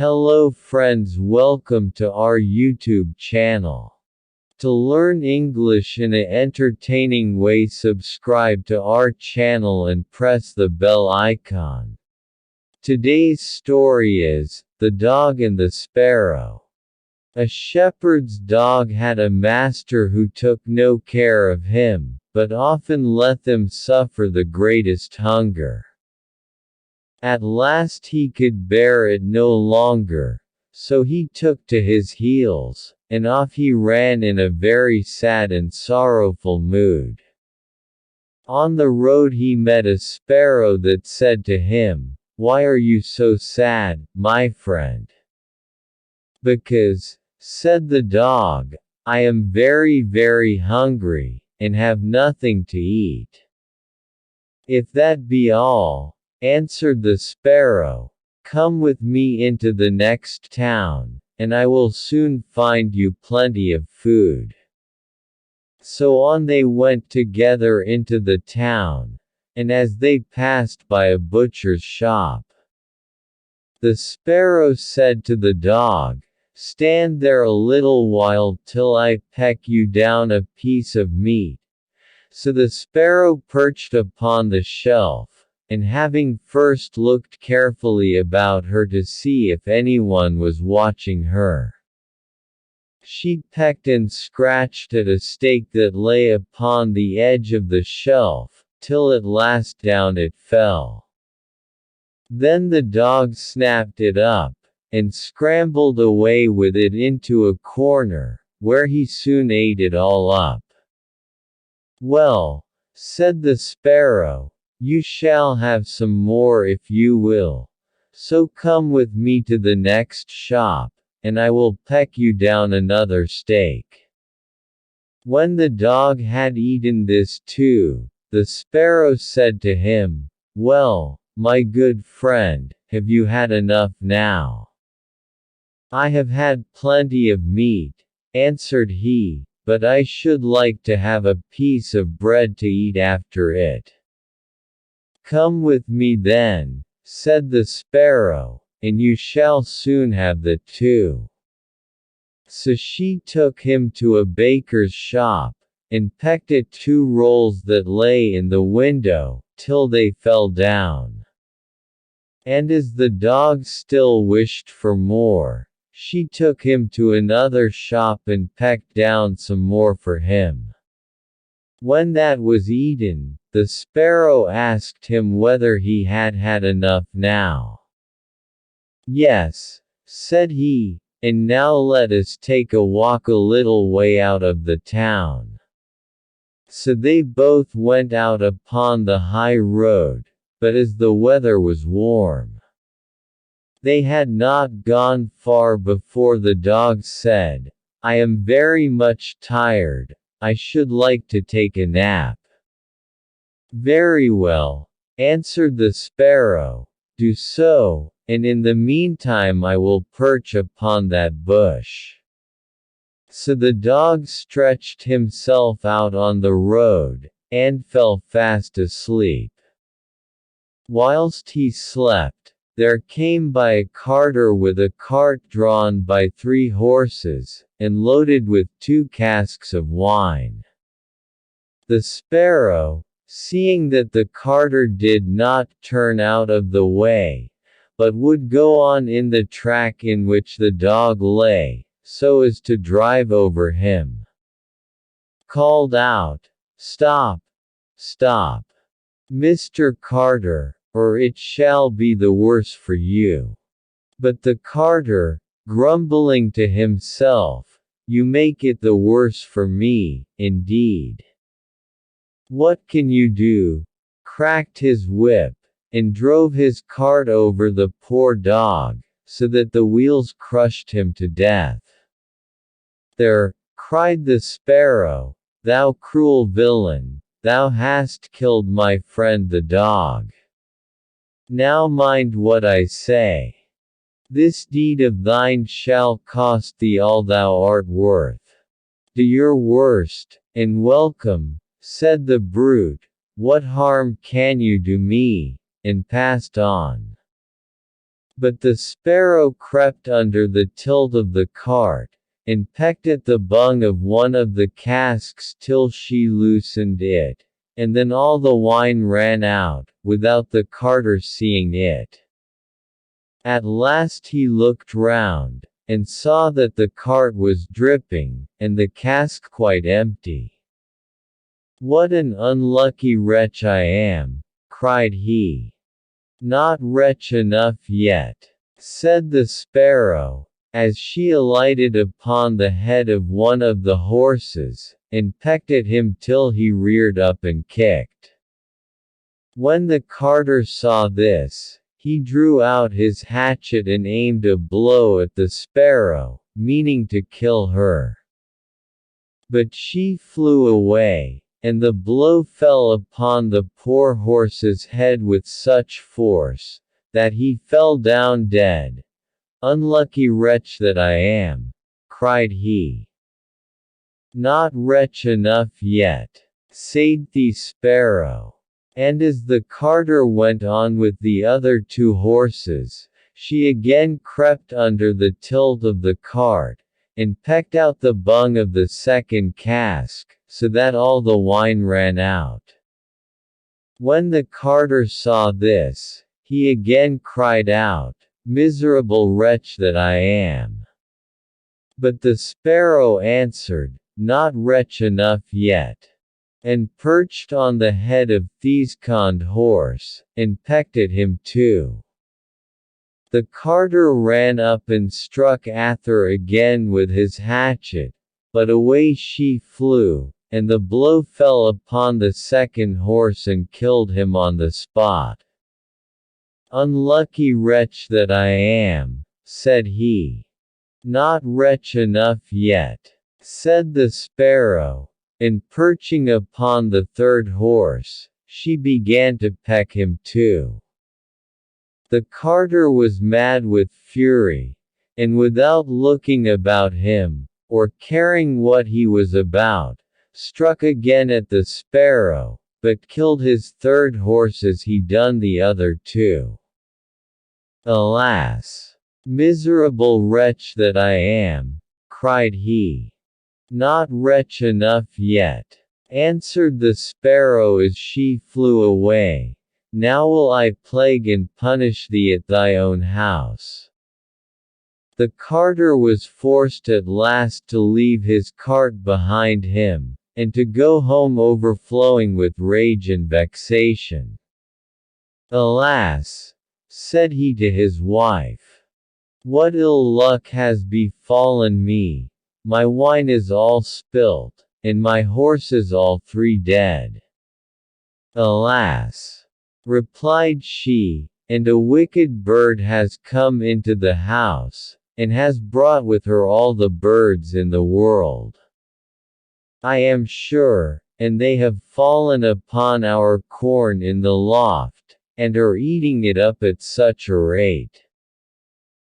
Hello friends, welcome to our YouTube channel. To learn English in an entertaining way, subscribe to our channel and press the bell icon. Today's story is The Dog and the Sparrow. A shepherd's dog had a master who took no care of him, but often let them suffer the greatest hunger. At last he could bear it no longer, so he took to his heels, and off he ran in a very sad and sorrowful mood. On the road he met a sparrow that said to him, "Why are you so sad, my friend?" "Because," said the dog, "I am very, very hungry, and have nothing to eat." "If that be all," answered the sparrow, "come with me into the next town, and I will soon find you plenty of food." So on they went together into the town, and as they passed by a butcher's shop, the sparrow said to the dog, "Stand there a little while till I peck you down a piece of meat." So the sparrow perched upon the shelf, and having first looked carefully about her to see if anyone was watching her, she pecked and scratched at a steak that lay upon the edge of the shelf, till at last down it fell. Then the dog snapped it up, and scrambled away with it into a corner, where he soon ate it all up. "Well," said the sparrow, "you shall have some more if you will, so come with me to the next shop, and I will peck you down another steak." When the dog had eaten this too, the sparrow said to him, "Well, my good friend, have you had enough now?" "I have had plenty of meat," answered he, "but I should like to have a piece of bread to eat after it." "Come with me then," said the sparrow, "and you shall soon have the two." So she took him to a baker's shop, and pecked at 2 rolls that lay in the window, till they fell down. And as the dog still wished for more, she took him to another shop and pecked down some more for him. When that was eaten, the sparrow asked him whether he had had enough now. "Yes," said he, "and now let us take a walk a little way out of the town." So they both went out upon the high road, but as the weather was warm, they had not gone far before the dog said, "I am very much tired, I should like to take a nap." "Very well," answered the sparrow, "do so, and in the meantime I will perch upon that bush." So the dog stretched himself out on the road, and fell fast asleep. Whilst he slept, there came by a carter with a cart drawn by 3 horses, and loaded with 2 casks of wine. The sparrow, seeing that the carter did not turn out of the way, but would go on in the track in which the dog lay, so as to drive over him, called out, "Stop! Stop! Mr. Carter, or it shall be the worse for you." But the carter, grumbling to himself, "You make it the worse for me, indeed. What can you do?" cracked his whip, and drove his cart over the poor dog, so that the wheels crushed him to death. "There," cried the sparrow, "thou cruel villain, thou hast killed my friend the dog. Now mind what I say. This deed of thine shall cost thee all thou art worth." "Do your worst, and welcome," said the brute, "what harm can you do me?" and passed on. But the sparrow crept under the tilt of the cart, and pecked at the bung of one of the casks till she loosened it, and then all the wine ran out, without the carter seeing it. At last he looked round, and saw that the cart was dripping, and the cask quite empty. "What an unlucky wretch I am!" cried he. "Not wretch enough yet," said the sparrow, as she alighted upon the head of one of the horses, and pecked at him till he reared up and kicked. When the carter saw this, he drew out his hatchet and aimed a blow at the sparrow, meaning to kill her. But she flew away, and the blow fell upon the poor horse's head with such force, that he fell down dead. "Unlucky wretch that I am!" cried he. "Not wretch enough yet," said the sparrow. And as the carter went on with the other two horses, she again crept under the tilt of the cart, and pecked out the bung of the second cask, so that all the wine ran out. When the carter saw this, he again cried out, "Miserable wretch that I am!" But the sparrow answered, "Not wretch enough yet," and perched on the head of Thescond horse, and pecked at him too. The carter ran up and struck Ather again with his hatchet, but away she flew, and the blow fell upon the second horse and killed him on the spot. "Unlucky wretch that I am," said he. "Not wretch enough yet," said the sparrow, and perching upon the third horse, she began to peck him too. The carter was mad with fury, and without looking about him, or caring what he was about, struck again at the sparrow, but killed his third horse as he done the other two. "Alas! Miserable wretch that I am!" cried he. "Not wretch enough yet," answered the sparrow as she flew away. "Now will I plague and punish thee at thy own house." The carter was forced at last to leave his cart behind him, and to go home overflowing with rage and vexation. "Alas!" said he to his wife. "What ill luck has befallen me! My wine is all spilt, and my horses all three dead." "Alas!" replied she, "and a wicked bird has come into the house, and has brought with her all the birds in the world. I am sure, and they have fallen upon our corn in the loft, and are eating it up at such a rate."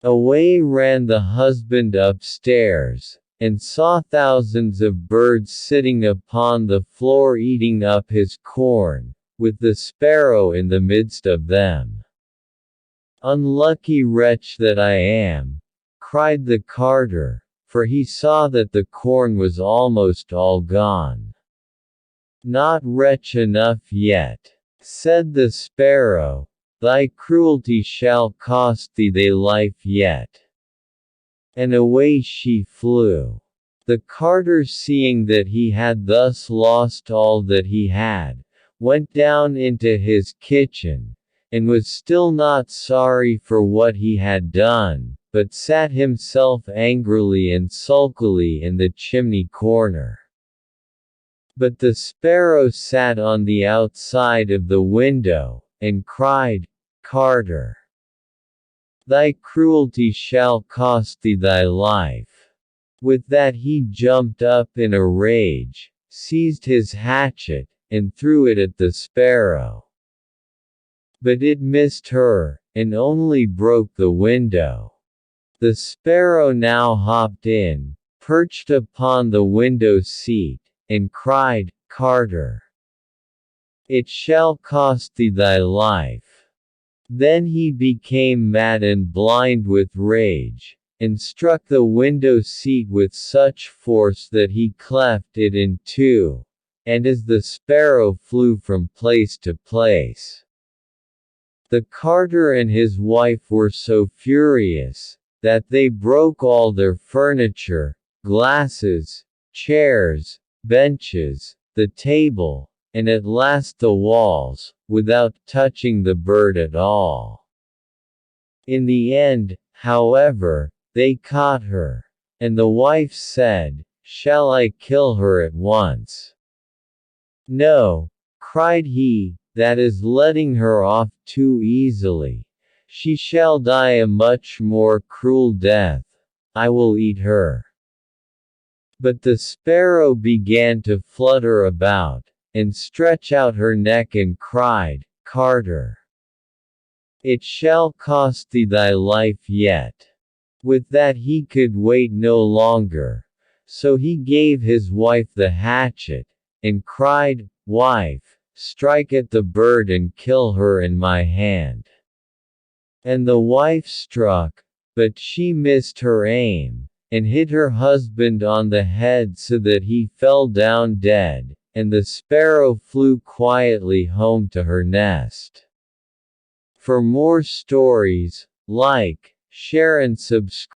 Away ran the husband upstairs, and saw thousands of birds sitting upon the floor eating up his corn, with the sparrow in the midst of them. "Unlucky wretch that I am!" cried the carter, for he saw that the corn was almost all gone. "Not wretch enough yet," said the sparrow, "thy cruelty shall cost thee thy life yet." And away she flew. The carter, seeing that he had thus lost all that he had, went down into his kitchen, and was still not sorry for what he had done, but sat himself angrily and sulkily in the chimney corner. But the sparrow sat on the outside of the window, and cried, "Carter! Thy cruelty shall cost thee thy life." With that he jumped up in a rage, seized his hatchet, and threw it at the sparrow. But it missed her, and only broke the window. The sparrow now hopped in, perched upon the window seat, and cried, "Carter! It shall cost thee thy life." Then he became mad and blind with rage, and struck the window seat with such force that he cleft it in two, and as the sparrow flew from place to place. The carter and his wife were so furious, that they broke all their furniture, glasses, chairs, benches, the table, and at last the walls, without touching the bird at all. In the end, however, they caught her, and the wife said, "Shall I kill her at once?" "No," cried he, "that is letting her off too easily. She shall die a much more cruel death. I will eat her." But the sparrow began to flutter about, and stretch out her neck and cried, "Carter, it shall cost thee thy life yet." With that he could wait no longer, so he gave his wife the hatchet, and cried, "Wife, strike at the bird and kill her in my hand." And the wife struck, but she missed her aim, and hit her husband on the head so that he fell down dead, and the sparrow flew quietly home to her nest. For more stories, like, share and subscribe.